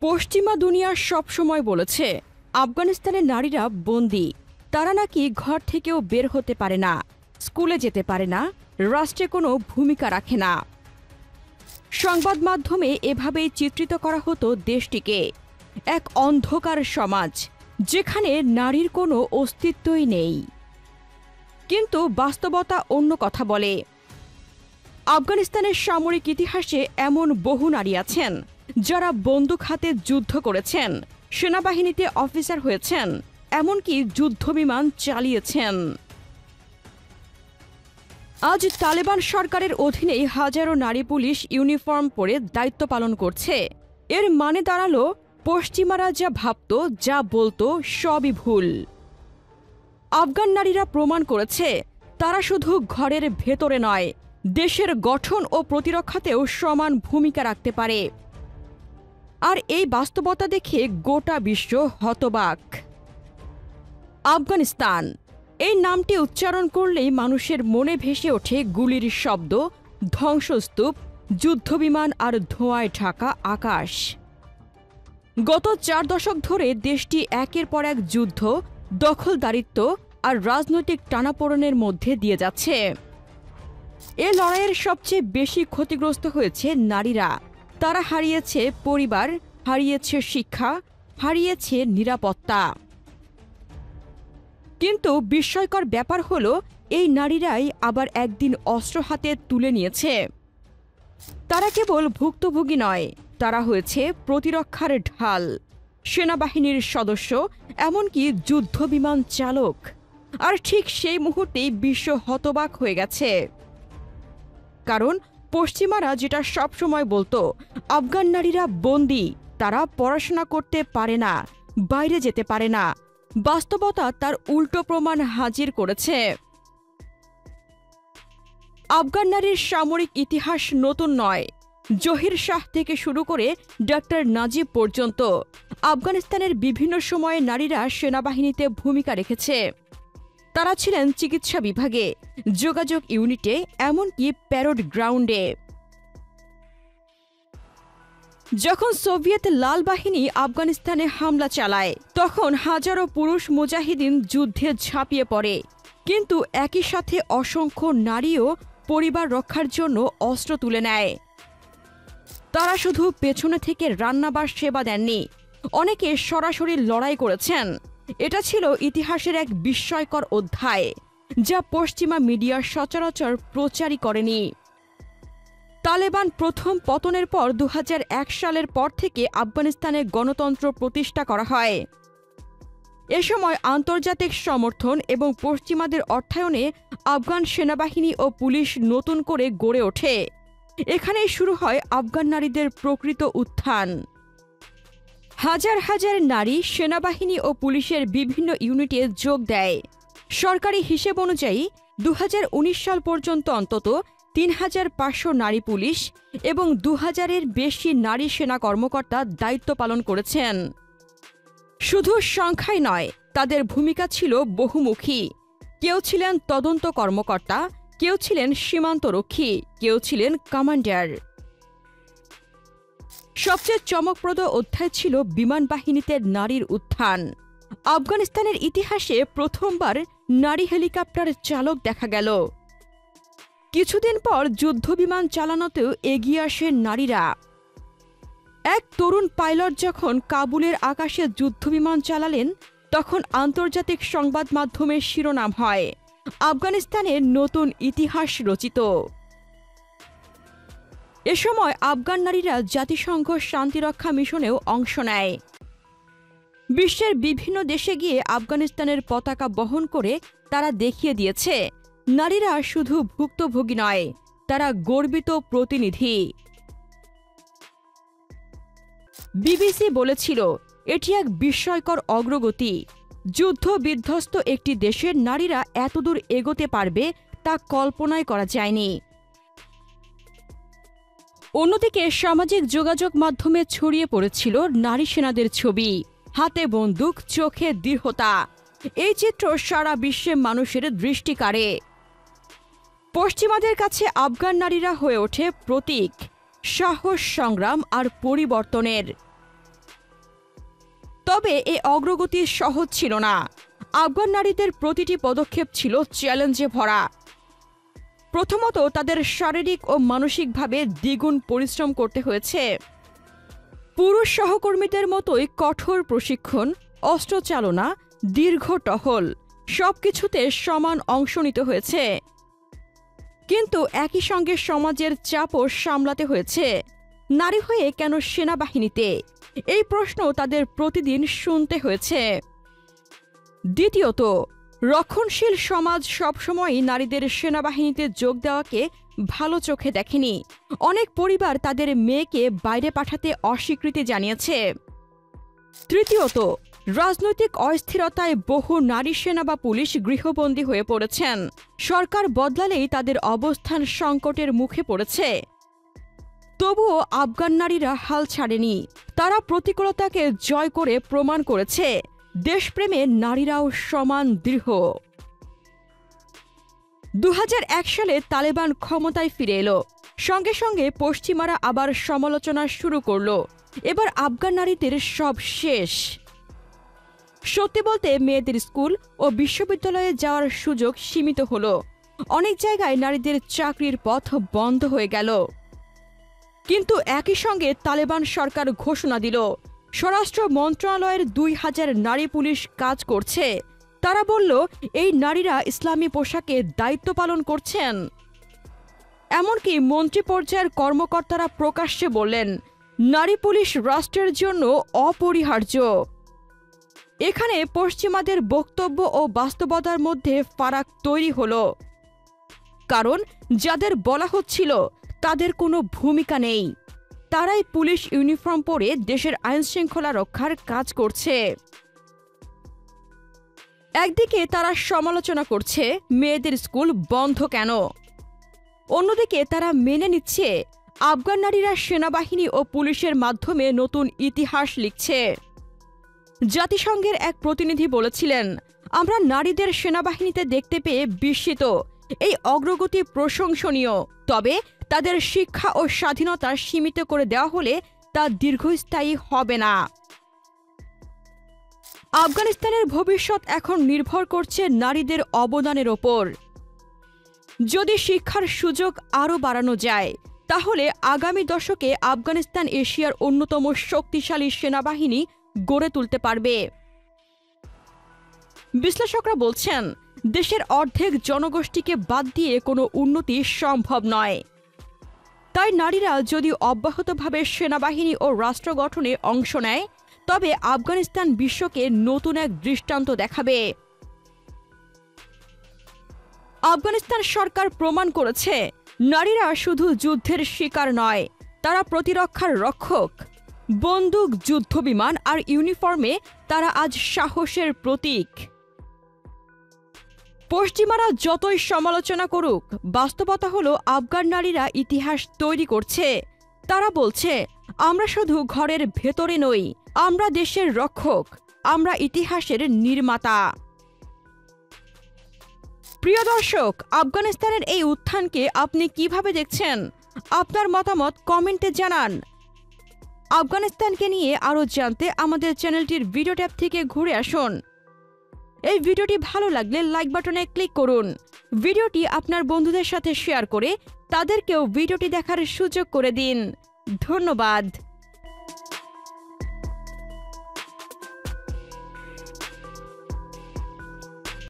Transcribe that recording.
পশ্চিমা দুনিয়া সবসময় বলেছে আফগানিস্তানের নারীরা বন্দী। তারা নাকি ঘর থেকেও বের হতে পারে না, স্কুলে যেতে পারে না, রাষ্ট্রে কোনো ভূমিকা রাখে না। সংবাদ মাধ্যমে এভাবেই চিত্রিত করা হতো দেশটিকে, এক অন্ধকার সমাজ যেখানে নারীর কোনো অস্তিত্বই নেই। কিন্তু বাস্তবতা অন্য কথা বলে। আফগানিস্তানের সামরিক ইতিহাসে এমন বহু নারী আছেন যারা বন্দুক হাতে যুদ্ধ করেছেন, সেনাবাহিনীতে অফিসার হয়েছেন, এমনকি যুদ্ধবিমান চালিয়েছেন। আজ তালেবান সরকারের অধীনেই হাজারো নারী পুলিশ ইউনিফর্ম পরে দায়িত্ব পালন করছে। এর মানে দাঁড়ালো পশ্চিমারা যা ভাবত, যা বলতো সবই ভুল। আফগান নারীরা প্রমাণ করেছে তারা শুধু ঘরের ভেতরে নয়, দেশের গঠন ও প্রতিরক্ষাতেও সমান ভূমিকা রাখতে পারে। আর এই বাস্তবতা দেখে গোটা বিশ্ব হতবাক। আফগানিস্তান এই নামটি উচ্চারণ করলেই মানুষের মনে ভেসে ওঠে গুলির শব্দ, ধ্বংসস্তূপ, যুদ্ধবিমান আর ধোঁয়ায় ঢাকা আকাশ। গত 4 দশক ধরে দেশটি একের পর এক যুদ্ধ, দখলদারিত্ব আর রাজনৈতিক টানাপোড়েনের মধ্যে দিয়ে যাচ্ছে। এ লড়াইয়ের সবচেয়ে বেশি ক্ষতিগ্রস্ত হয়েছে নারীরা। তারা হারিয়েছে পরিবার, হারিয়েছে শিক্ষা, হারিয়েছে নিরাপত্তা। কিন্তু বিস্ময়কর ব্যাপার হলো এই নারীরাই আবার একদিন অস্ত্র হাতে তুলে নিয়েছে। তারা কেবল ভুক্তভোগী নয়, তারা হয়েছে প্রতিরক্ষার ঢাল, সেনাবাহিনীর সদস্য, এমনকি যুদ্ধবিমান চালক। আর ঠিক সেই মুহূর্তেই বিশ্ব হতবাক হয়ে গেছে। কারণ পশ্চিমারা যেটা সবসময় বলতো আফগান নারীরা বন্দী, তারা পড়াশোনা করতে পারে না, বাইরে যেতে পারে না, বাস্তবতা তার উল্টো প্রমাণ হাজির করেছে। আফগান নারীর সামরিক ইতিহাস নতুন নয়। জহির শাহ থেকে শুরু করে ডক্টর নাজিব পর্যন্ত আফগানিস্তানের বিভিন্ন সময়ে নারীরা সেনাবাহিনীতে ভূমিকা রেখেছে। তারা ছিলেন চিকিৎসা বিভাগে, যোগাযোগ ইউনিটে, এমনকি প্যারেড গ্রাউন্ডে। যখন সোভিয়েত লাল বাহিনী আফগানিস্তানে হামলা চালায়, তখন হাজারো পুরুষ মুজাহিদিন যুদ্ধে ঝাঁপিয়ে পড়ে। কিন্তু একই সাথে অসংখ্য নারীও পরিবার রক্ষার জন্য অস্ত্র তুলে নেয়। তারা শুধু পেছনে থেকে রান্না বা সেবা দেননি, অনেকে সরাসরি লড়াই করেছেন। এটা ছিল ইতিহাসের এক বিস্ময়কর অধ্যায়, যা পশ্চিমা মিডিয়া সচরাচর প্রচারই করেনি। তালেবান প্রথম পতনের পর 2001 সালের পর থেকে আফগানিস্তানে গণতন্ত্র প্রতিষ্ঠা করা হয়। এ সময় আন্তর্জাতিক সমর্থন এবং পশ্চিমাদের অর্থায়নে আফগান সেনাবাহিনী ও পুলিশ নতুন করে গড়ে ওঠে। এখানেই শুরু হয় আফগান নারীদের প্রকৃত উত্থান। হাজার হাজার নারী সেনাবাহিনী ও পুলিশের বিভিন্ন ইউনিটে যোগ দেয়। সরকারি হিসেব অনুযায়ী 2019 সাল পর্যন্ত অন্তত 3500 নারী পুলিশ এবং 2000-এর বেশি নারী সেনা কর্মকর্তা দায়িত্ব পালন করেছেন। শুধু সংখ্যাই নয়, তাদের ভূমিকা ছিল বহুমুখী। কেউ ছিলেন তদন্ত কর্মকর্তা, কেউ ছিলেন সীমান্তরক্ষী, কেউ ছিলেন কমান্ডার। সবচেয়ে চমকপ্রদ অধ্যায় ছিল বিমান বাহিনীতে নারীর উত্থান। আফগানিস্তানের ইতিহাসে প্রথমবার নারী হেলিকপ্টার চালক দেখা গেল। কিছুদিন পর যুদ্ধবিমান চালানোতেও এগিয়ে আসে নারীরা। এক তরুণ পাইলট যখন কাবুলের আকাশে যুদ্ধবিমান চালালেন, তখন আন্তর্জাতিক সংবাদ মাধ্যমের শিরোনাম হয়, আফগানিস্তানের নতুন ইতিহাস রচিত। এ সময় আফগান নারীরা জাতিসংঘ শান্তিরক্ষা মিশনেও অংশ নেয়। বিশ্বের বিভিন্ন দেশে গিয়ে আফগানিস্তানের পতাকা বহন করে তারা দেখিয়ে দিয়েছে নারীরা শুধু ভুক্তভোগী নয়, তারা গর্বিত প্রতিনিধি। বিবিসি বলেছিল, এটি এক বিস্ময়কর অগ্রগতি। যুদ্ধ বিধ্বস্ত একটি দেশের নারীরা এতদূর এগোতে পারবে তা কল্পনাই করা যায়নি। অন্যদিকে সামাজিক যোগাযোগ মাধ্যমে ছড়িয়ে পড়েছিল নারী সেনাদের ছবি, হাতে বন্দুক, চোখে দৃঢ়তা। এই চিত্র সারা বিশ্বে মানুষের দৃষ্টি কাড়ে। পশ্চিমাদের কাছে আফগান নারীরা হয়ে ওঠে প্রতীক, সাহস, সংগ্রাম আর পরিবর্তনের। তবে এই অগ্রগতি সহজ ছিল না। আফগান নারীদের প্রতিটি পদক্ষেপ ছিল চ্যালেঞ্জে ভরা। প্রথমত, তাদের শারীরিক ও মানসিকভাবে দ্বিগুণ পরিশ্রম করতে হয়েছে। পুরুষ সহকর্মীদের মতোই কঠোর প্রশিক্ষণ, অস্ত্রচালনা, দীর্ঘ টহল সবকিছুতে সমান অংশ নিতে হয়েছে। কিন্তু একই সঙ্গে সমাজের চাপও সামলাতে হয়েছে। নারী হয়ে কেন সেনাবাহিনীতে? এই প্রশ্ন তাদের প্রতিদিন শুনতে হয়েছে। দ্বিতীয়ত, রক্ষণশীল সমাজ সবসময়ই নারীদের সেনাবাহিনীতে যোগ দেওয়াকে ভালো চোখে দেখেনি। অনেক পরিবার তাদের মেয়েকে বাইরে পাঠাতে অস্বীকৃতি জানিয়েছে। তৃতীয়ত, রাজনৈতিক অস্থিরতায় বহু নারী সেনা বা পুলিশ গৃহবন্দী হয়ে পড়েছেন। সরকার বদলালেই তাদের অবস্থান সংকটের মুখে পড়েছে। তবুও আফগান নারীরা হাল ছাড়েনি। তারা প্রতিকূলতাকে জয় করে প্রমাণ করেছে দেশপ্রেমে নারীরাও সমান দৃঢ়। 2001 সালে তালেবান ক্ষমতায় ফিরে এলো। সঙ্গে সঙ্গে পশ্চিমারা আবার সমালোচনা শুরু করল। এবার আফগান নারীদের সব শেষ। সত্যি বলতে মেয়েদের স্কুল ও বিশ্ববিদ্যালয়ে যাওয়ার সুযোগ সীমিত হলো। অনেক জায়গায় নারীদের চাকরির পথ বন্ধ হয়ে গেল। কিন্তু একই সঙ্গে তালেবান সরকার ঘোষণা দিল স্বরাষ্ট্র মন্ত্রণালয়ের 2000 নারী পুলিশ কাজ করছে। তারা বলল এই নারীরা ইসলামী পোশাকে দায়িত্ব পালন করছেন। এমনকি মন্ত্রী পর্যায়ের কর্মকর্তারা প্রকাশ্যে বললেন নারী পুলিশ রাষ্ট্রের জন্য অপরিহার্য। এখানে পশ্চিমাদের বক্তব্য ও বাস্তবতার মধ্যে ফারাক তৈরি হলো। কারণ যাদের বলা হচ্ছিল তাদের কোনো ভূমিকা নেই, তারাই পুলিশ ইউনিফর্ম পরে দেশের আইনশৃঙ্খলা রক্ষার কাজ করছে। একদিকে তারা সমালোচনা করছে মেয়েদের স্কুল বন্ধ কেন, অন্যদিকে তারা মেনে নিচ্ছে আফগান নারীরা সেনাবাহিনী ও পুলিশের মাধ্যমে নতুন ইতিহাস লিখছে। জাতিসংঘের এক প্রতিনিধি বলেছিলেন, আমরা নারীদের সেনাবাহিনীতে দেখতে পেয়ে বিস্মিত। এই অগ্রগতি প্রশংসনীয়, তবে তাদের শিক্ষা ও স্বাধীনতা সীমিত করে দেওয়া হলে তা দীর্ঘস্থায়ী হবে না। আফগানিস্তানের ভবিষ্যৎ এখন নির্ভর করছে নারীদের অবদানের ওপর। যদি শিক্ষার সুযোগ আরও বাড়ানো যায়, তাহলে আগামী দশকে আফগানিস্তান এশিয়ার অন্যতম শক্তিশালী সেনাবাহিনী গড়ে তুলতে পারবে। বিশ্লেষকরা বলছেন, দেশের অর্ধেক জনগোষ্ঠীকে বাদ দিয়ে কোনো উন্নতি সম্ভব নয়। তাই নারীরা যদি অব্যাহতভাবে সেনাবাহিনী ও রাষ্ট্র গঠনে অংশ নেয়, তবে আফগানিস্তান বিশ্বকে নতুন এক দৃষ্টান্ত দেখাবে। আফগানিস্তান সরকার প্রমাণ করেছে নারীরা শুধু যুদ্ধের শিকার নয়, তারা প্রতিরক্ষার রক্ষক। বন্দুক, যুদ্ধবিমান আর ইউনিফর্মে তারা আজ সাহসের প্রতীক। পশ্চিমারা যতই সমালোচনা করুক, বাস্তবতা হলো আফগান নারীরা ইতিহাস তৈরি করছে। তারা বলছে, আমরা শুধু ঘরের ভেতরে নই, আমরা দেশের রক্ষক, আমরা ইতিহাসের নির্মাতা। প্রিয় দর্শক, আফগানিস্তানের এই উত্থানকে আপনি কিভাবে দেখছেন? আপনার মতামত কমেন্টে জানান। আফগানিস্তানকে নিয়ে আরও জানতে আমাদের চ্যানেলটির ভিডিও ট্যাব থেকে ঘুরে আসুন। এই ভিডিওটি ভালো লাগলে লাইক বাটনে ক্লিক করুন। ভিডিওটি আপনার বন্ধুদের সাথে শেয়ার করে তাদেরকেও ভিডিওটি দেখার সুযোগ করে দিন। ধন্যবাদ।